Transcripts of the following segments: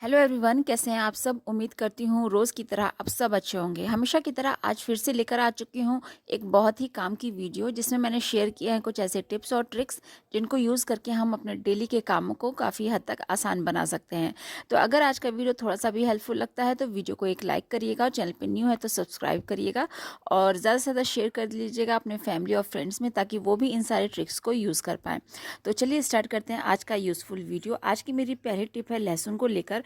Hello everyone, कैसे हैं आप सब। उम्मीद करती हूँ रोज़ की तरह आप सब अच्छे होंगे। हमेशा की तरह आज फिर से लेकर आ चुकी हूँ एक बहुत ही काम की वीडियो, जिसमें मैंने शेयर किया है कुछ ऐसे टिप्स और ट्रिक्स जिनको यूज़ करके हम अपने डेली के कामों को काफ़ी हद तक आसान बना सकते हैं। तो अगर आज का वीडियो थोड़ा सा भी हेल्पफुल लगता है तो वीडियो को एक लाइक करिएगा, और चैनल पर न्यू है तो सब्सक्राइब करिएगा और ज़्यादा से ज़्यादा शेयर कर लीजिएगा अपने फैमिली और फ्रेंड्स में, ताकि वो भी इन सारे ट्रिक्स को यूज़ कर पाएँ। तो चलिए स्टार्ट करते हैं आज का यूज़फुल वीडियो। आज की मेरी पहली टिप है लहसुन को लेकर।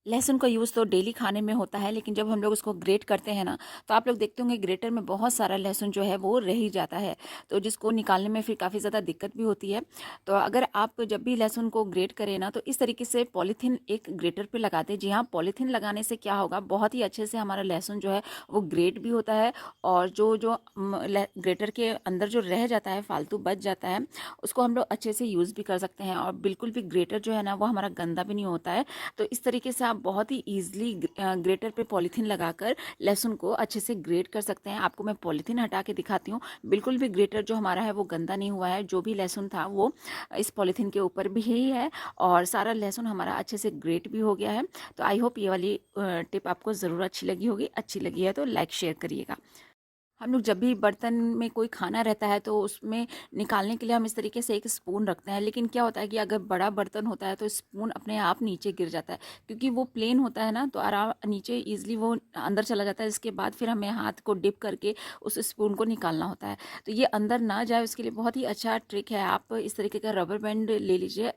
लहसुन का यूज़ तो डेली खाने में होता है, लेकिन जब हम लोग उसको ग्रेट करते हैं ना, तो आप लोग देखते होंगे ग्रेटर में बहुत सारा लहसुन जो है वो रह ही जाता है, तो जिसको निकालने में फिर काफ़ी ज़्यादा दिक्कत भी होती है। तो अगर आप जब भी लहसुन को ग्रेट करें ना, तो इस तरीके से पॉलीथीन एक ग्रेटर पे लगा दें। जी हाँ, पॉलीथीन लगाने से क्या होगा, बहुत ही अच्छे से हमारा लहसुन जो है वो ग्रेट भी होता है, और जो जो ग्रेटर के अंदर जो रह जाता है, फालतू बच जाता है, उसको हम लोग अच्छे से यूज़ भी कर सकते हैं, और बिल्कुल भी ग्रेटर जो है ना वो हमारा गंदा भी नहीं होता है। तो इस तरीके से आप बहुत ही ईजिली ग्रेटर पे पॉलीथीन लगाकर लहसुन को अच्छे से ग्रेट कर सकते हैं। आपको मैं पॉलीथीन हटा के दिखाती हूँ। बिल्कुल भी ग्रेटर जो हमारा है वो गंदा नहीं हुआ है। जो भी लहसुन था वो इस पॉलीथीन के ऊपर भी ही है, और सारा लहसुन हमारा अच्छे से ग्रेट भी हो गया है। तो आई होप ये वाली टिप आपको ज़रूर अच्छी लगी होगी। अच्छी लगी है तो लाइक शेयर करिएगा। हम लोग जब भी बर्तन में कोई खाना रहता है तो उसमें निकालने के लिए हम इस तरीके से एक स्पून रखते हैं, लेकिन क्या होता है कि अगर बड़ा बर्तन होता है तो स्पून अपने आप नीचे गिर जाता है, क्योंकि वो प्लेन होता है ना, तो आराम नीचे ईजिली वो अंदर चला जाता है। इसके बाद फिर हमें हाथ को डिप करके उस स्पून को निकालना होता है। तो ये अंदर ना जाए उसके लिए बहुत ही अच्छा ट्रिक है। आप इस तरीके का रबर बैंड ले लीजिए।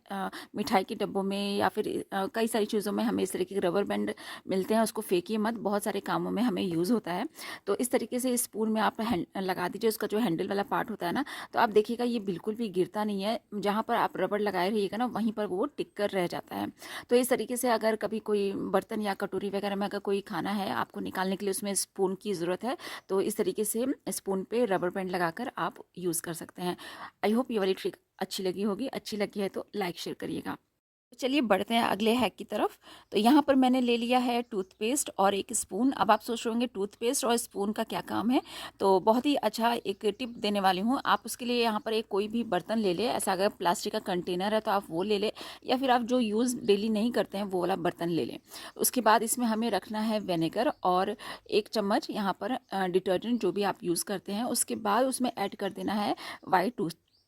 मिठाई के डब्बों में या फिर कई सारी चीज़ों में हमें इस तरीके के रबर बैंड मिलते हैं। उसको फेंकिए मत, बहुत सारे कामों में हमें यूज़ होता है। तो इस तरीके से स्पून में आप लगा दीजिए, उसका जो हैंडल वाला पार्ट होता है ना, तो आप देखिएगा ये बिल्कुल भी गिरता नहीं है। जहाँ पर आप रबड़ लगाए रहिएगा ना, वहीं पर वो टिक कर रह जाता है। तो इस तरीके से अगर कभी कोई बर्तन या कटोरी वगैरह में अगर कोई खाना है आपको निकालने के लिए, उसमें स्पून की ज़रूरत है, तो इस तरीके से स्पून पे रबर बैंड लगाकर आप यूज़ कर सकते हैं। आई होप ये वाली ट्रिक अच्छी लगी होगी। अच्छी लगी है तो लाइक शेयर करिएगा। तो चलिए बढ़ते हैं अगले हैक की तरफ। तो यहाँ पर मैंने ले लिया है टूथपेस्ट और एक स्पून। अब आप सोच रहे होंगे टूथपेस्ट और स्पून का क्या काम है, तो बहुत ही अच्छा एक टिप देने वाली हूँ। आप उसके लिए यहाँ पर एक कोई भी बर्तन ले लें। ऐसा अगर प्लास्टिक का कंटेनर है तो आप वो ले लें, या फिर आप जो यूज़ डेली नहीं करते हैं वो वाला बर्तन ले लें। उसके बाद इसमें हमें रखना है विनेगर, और 1 चम्मच यहाँ पर डिटर्जेंट जो भी आप यूज़ करते हैं। उसके बाद उसमें ऐड कर देना है वाइट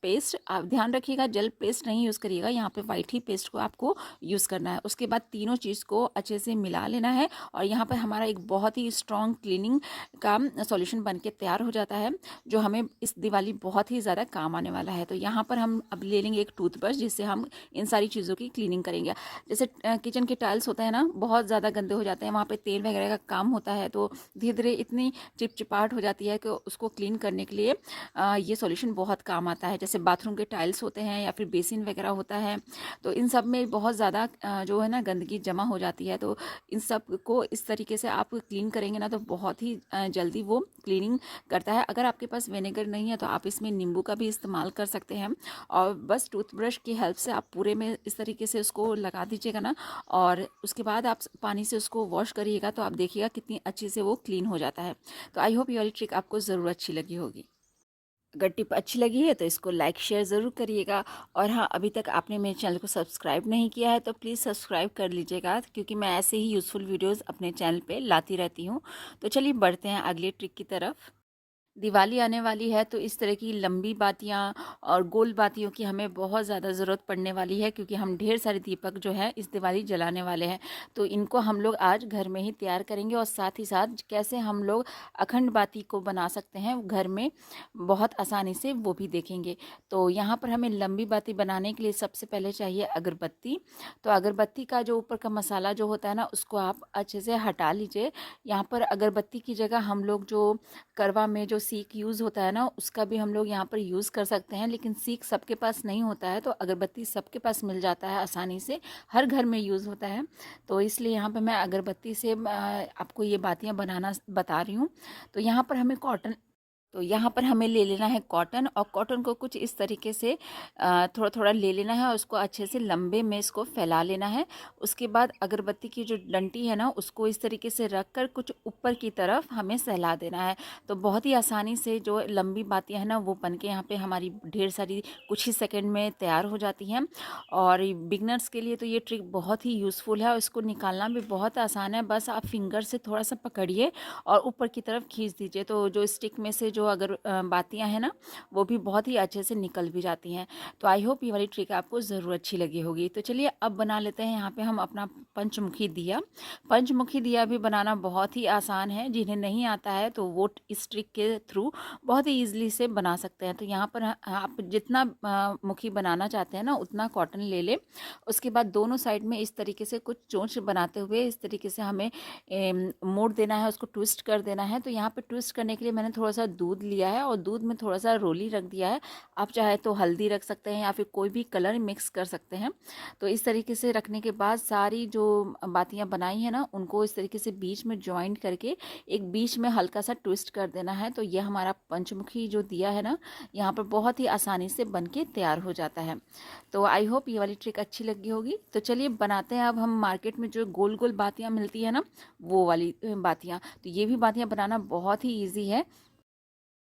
पेस्ट। आप ध्यान रखिएगा जेल पेस्ट नहीं यूज़ करिएगा, यहाँ पे वाइट ही पेस्ट को आपको यूज़ करना है। उसके बाद तीनों चीज़ को अच्छे से मिला लेना है, और यहाँ पर हमारा एक बहुत ही स्ट्रॉन्ग क्लीनिंग का सॉल्यूशन बन के तैयार हो जाता है, जो हमें इस दिवाली बहुत ही ज़्यादा काम आने वाला है। तो यहाँ पर हम अब ले लेंगे एक टूथब्रश, जिससे हम इन सारी चीज़ों की क्लीनिंग करेंगे। जैसे किचन के टाइल्स होते हैं ना, बहुत ज़्यादा गंदे हो जाते हैं, वहाँ पर तेल वगैरह का काम होता है, तो धीरे धीरे इतनी चिपचिपाहट हो जाती है कि उसको क्लीन करने के लिए ये सॉल्यूशन बहुत काम आता है। जैसे बाथरूम के टाइल्स होते हैं या फिर बेसिन वगैरह होता है, तो इन सब में बहुत ज़्यादा जो है ना गंदगी जमा हो जाती है। तो इन सब को इस तरीके से आप क्लीन करेंगे ना, तो बहुत ही जल्दी वो क्लीनिंग करता है। अगर आपके पास विनेगर नहीं है तो आप इसमें नींबू का भी इस्तेमाल कर सकते हैं, और बस टूथब्रश की हेल्प से आप पूरे में इस तरीके से उसको लगा दीजिएगा ना, और उसके बाद आप पानी से उसको वॉश करिएगा, तो आप देखिएगा कितनी अच्छी से वो क्लीन हो जाता है। तो आई होप ये वाली ट्रिक आपको ज़रूर अच्छी लगी होगी। अगर टिप अच्छी लगी है तो इसको लाइक शेयर ज़रूर करिएगा। और हाँ, अभी तक आपने मेरे चैनल को सब्सक्राइब नहीं किया है तो प्लीज़ सब्सक्राइब कर लीजिएगा, क्योंकि मैं ऐसे ही यूज़फुल वीडियोस अपने चैनल पे लाती रहती हूँ। तो चलिए बढ़ते हैं अगले ट्रिक की तरफ। दिवाली आने वाली है, तो इस तरह की लंबी बातियाँ और गोल बातियों की हमें बहुत ज़्यादा ज़रूरत पड़ने वाली है, क्योंकि हम ढेर सारे दीपक जो है इस दिवाली जलाने वाले हैं। तो इनको हम लोग आज घर में ही तैयार करेंगे, और साथ ही साथ कैसे हम लोग अखंड बाती को बना सकते हैं घर में बहुत आसानी से, वो भी देखेंगे। तो यहाँ पर हमें लंबी बाती बनाने के लिए सबसे पहले चाहिए अगरबत्ती। तो अगरबत्ती का जो ऊपर का मसाला जो होता है ना, उसको आप अच्छे से हटा लीजिए। यहाँ पर अगरबत्ती की जगह हम लोग जो करवा में जो सीख यूज़ होता है ना, उसका भी हम लोग यहाँ पर यूज़ कर सकते हैं, लेकिन सीख सबके पास नहीं होता है, तो अगरबत्ती सबके पास मिल जाता है आसानी से, हर घर में यूज़ होता है। तो इसलिए यहाँ पर मैं अगरबत्ती से आपको ये बातियाँ बनाना बता रही हूँ। तो यहाँ पर हमें कॉटन तो यहाँ पर हमें ले लेना है कॉटन, और कॉटन को कुछ इस तरीके से थोड़ा थोड़ा ले लेना है और उसको अच्छे से लंबे में इसको फैला लेना है। उसके बाद अगरबत्ती की जो डंटी है ना, उसको इस तरीके से रख कर कुछ ऊपर की तरफ हमें सहला देना है। तो बहुत ही आसानी से जो लंबी बातियाँ हैं ना, वो बन के यहाँ पे हमारी ढेर सारी कुछ ही सेकंड में तैयार हो जाती हैं। और बिगनर्स के लिए तो ये ट्रिक बहुत ही यूज़फुल है और इसको निकालना भी बहुत आसान है। बस आप फिंगर से थोड़ा सा पकड़िए और ऊपर की तरफ खींच दीजिए, तो जो स्टिक में से जो अगर बातियाँ हैं ना, वो भी बहुत ही अच्छे से निकल भी जाती हैं। तो आई होप ये वाली ट्रिक आपको ज़रूर अच्छी लगी होगी। तो चलिए अब बना लेते हैं यहाँ पे हम अपना पंचमुखी दिया। पंचमुखी दिया भी बनाना बहुत ही आसान है, जिन्हें नहीं आता है तो वो इस ट्रिक के थ्रू बहुत ही ईजिली से बना सकते हैं। तो यहाँ पर आप जितना मुखी बनाना चाहते हैं ना, उतना कॉटन ले लें। उसके बाद दोनों साइड में इस तरीके से कुछ चोंच बनाते हुए इस तरीके से हमें मोड़ देना है, उसको ट्विस्ट कर देना है। तो यहाँ पे ट्विस्ट करने के लिए मैंने थोड़ा सा दूध लिया है और दूध में थोड़ा सा रोली रख दिया है। आप चाहे तो हल्दी रख सकते हैं या फिर कोई भी कलर मिक्स कर सकते हैं। तो इस तरीके से रखने के बाद सारी जो बातियाँ बनाई हैं ना, उनको इस तरीके से बीच में जॉइंट करके एक बीच में हल्का सा ट्विस्ट कर देना है। तो ये हमारा पंचमुखी जो दिया है ना, यहाँ पर बहुत ही आसानी से बन के तैयार हो जाता है। तो आई होप ये वाली ट्रिक अच्छी लगी होगी। तो चलिए बनाते हैं अब हम मार्केट में जो गोल गोल बातियाँ मिलती है ना, वो वाली बातियाँ। तो ये भी बातियाँ बनाना बहुत ही ईजी है।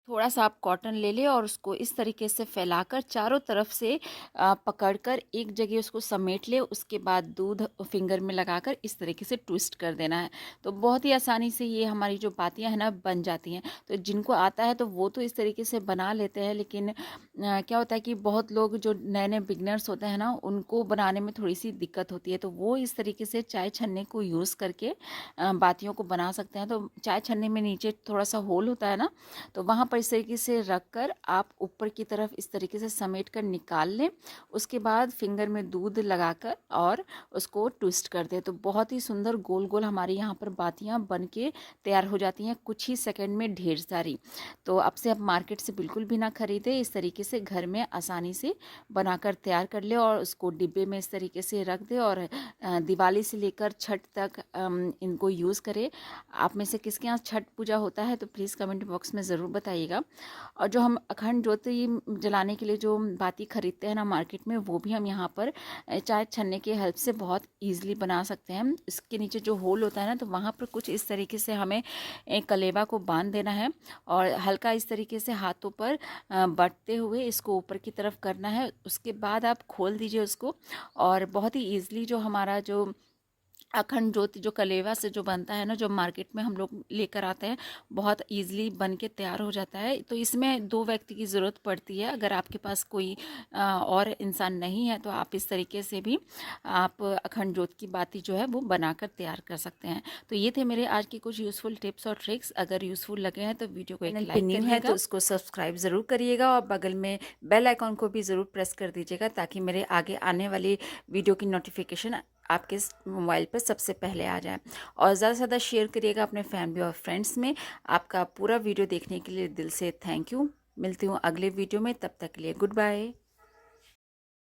थोड़ा सा आप कॉटन ले लें और उसको इस तरीके से फैलाकर चारों तरफ से पकड़कर एक जगह उसको समेट ले। उसके बाद दूध फिंगर में लगाकर इस तरीके से ट्विस्ट कर देना है। तो बहुत ही आसानी से ये हमारी जो बातियाँ हैं ना, बन जाती हैं। तो जिनको आता है तो वो तो इस तरीके से बना लेते हैं, लेकिन क्या होता है कि बहुत लोग जो नए नए बिगनर्स होते हैं ना, उनको बनाने में थोड़ी सी दिक्कत होती है। तो वो इस तरीके से चाय छन्ने को यूज़ करके बातियों को बना सकते हैं। तो चाय छन्ने में नीचे थोड़ा सा होल होता है ना, तो वहाँ पर इस तरीके से रख कर आप ऊपर की तरफ इस तरीके से समेट कर निकाल लें। उसके बाद फिंगर में दूध लगाकर और उसको ट्विस्ट कर दें। तो बहुत ही सुंदर गोल गोल हमारी यहाँ पर बातियाँ बन के तैयार हो जाती हैं कुछ ही सेकंड में, ढेर सारी। तो अब से आप मार्केट से बिल्कुल भी ना खरीदें, इस तरीके से घर में आसानी से बनाकर तैयार कर ले और उसको डिब्बे में इस तरीके से रख दे और दिवाली से लेकर छठ तक इनको यूज़ करें। आप में से किसके यहाँ छठ पूजा होता है तो प्लीज़ कमेंट बॉक्स में ज़रूर बताइएगा। और जो हम अखंड ज्योति जलाने के लिए जो बाती खरीदते हैं ना मार्केट में, वो भी हम यहाँ पर चाय छन्ने के हेल्प से बहुत ईजिली बना सकते हैं। इसके नीचे जो होल होता है ना, तो वहाँ पर कुछ इस तरीके से हमें एक कलेवा को बांध देना है और हल्का इस तरीके से हाथों पर बटते हुए इसको ऊपर की तरफ करना है। उसके बाद आप खोल दीजिए उसको और बहुत ही ईजिली जो हमारा जो अखंड ज्योति जो कलेवा से जो बनता है ना, जो मार्केट में हम लोग लेकर आते हैं, बहुत इजीली बन के तैयार हो जाता है। तो इसमें 2 व्यक्ति की ज़रूरत पड़ती है। अगर आपके पास कोई और इंसान नहीं है तो आप इस तरीके से भी आप अखंड ज्योत की बाती जो है वो बनाकर तैयार कर सकते हैं। तो ये थे मेरे आज के कुछ यूज़फुल टिप्स और ट्रिक्स। अगर यूज़फुल लगे हैं तो वीडियो को एक लाइक करिएगा, तो उसको सब्सक्राइब ज़रूर करिएगा और बगल में बेल आइकॉन को भी ज़रूर प्रेस कर दीजिएगा, ताकि मेरे आगे आने वाली वीडियो की नोटिफिकेशन आपके मोबाइल पर सबसे पहले आ जाए। और ज़्यादा से ज़्यादा शेयर करिएगा अपने फैमिली और फ्रेंड्स में। आपका पूरा वीडियो देखने के लिए दिल से थैंक यू। मिलती हूँ अगले वीडियो में, तब तक के लिए गुड बाय।